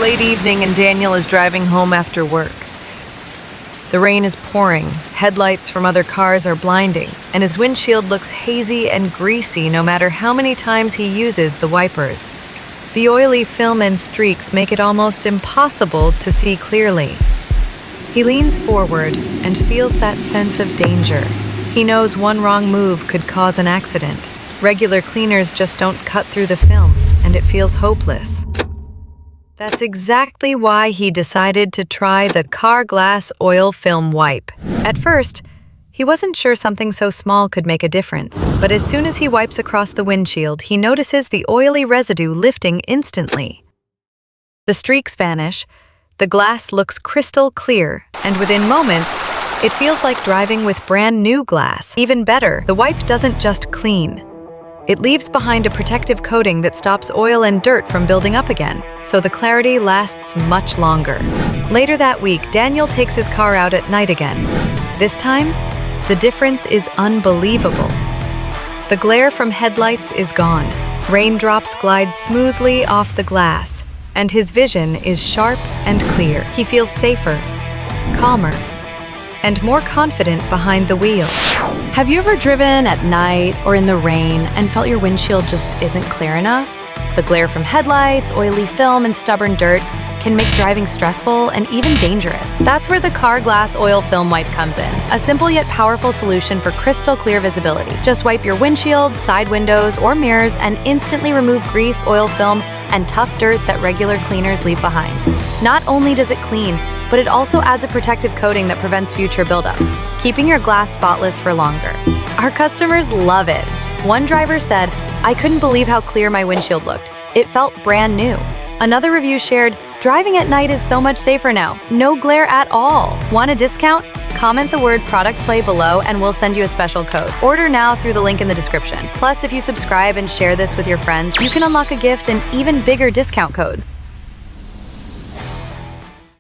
late evening and Daniel is driving home after work. The rain is pouring, headlights from other cars are blinding, and his windshield looks hazy and greasy no matter how many times he uses the wipers. The oily film and streaks make it almost impossible to see clearly. He leans forward and feels that sense of danger. He knows one wrong move could cause an accident. Regular cleaners just don't cut through the film, and it feels hopeless. That's exactly why he decided to try the car glass oil film wipe. At first, he wasn't sure something so small could make a difference, but as soon as he wipes across the windshield, he notices the oily residue lifting instantly. The streaks vanish, the glass looks crystal clear, and within moments, it feels like driving with brand new glass. Even better, the wipe doesn't just clean. It leaves behind a protective coating that stops oil and dirt from building up again, so the clarity lasts much longer. Later that week, Daniel takes his car out at night again. This time, the difference is unbelievable. The glare from headlights is gone. Raindrops glide smoothly off the glass, and his vision is sharp and clear. He feels safer, calmer, and more confident behind the wheel. Have you ever driven at night or in the rain and felt your windshield just isn't clear enough? The glare from headlights, oily film, and stubborn dirt can make driving stressful and even dangerous. That's where the car glass oil film wipe comes in, a simple yet powerful solution for crystal clear visibility. Just wipe your windshield, side windows, or mirrors and instantly remove grease, oil film, and tough dirt that regular cleaners leave behind. Not only does it clean, but it also adds a protective coating that prevents future buildup, keeping your glass spotless for longer. Our customers love it. One driver said, "I couldn't believe how clear my windshield looked. It felt brand new." Another review shared, "Driving at night is so much safer now. No glare at all. Want a discount? Comment the word product play below and we'll send you a special code. Order now through the link in the description. Plus, if you subscribe and share this with your friends, you can unlock a gift and even bigger discount code.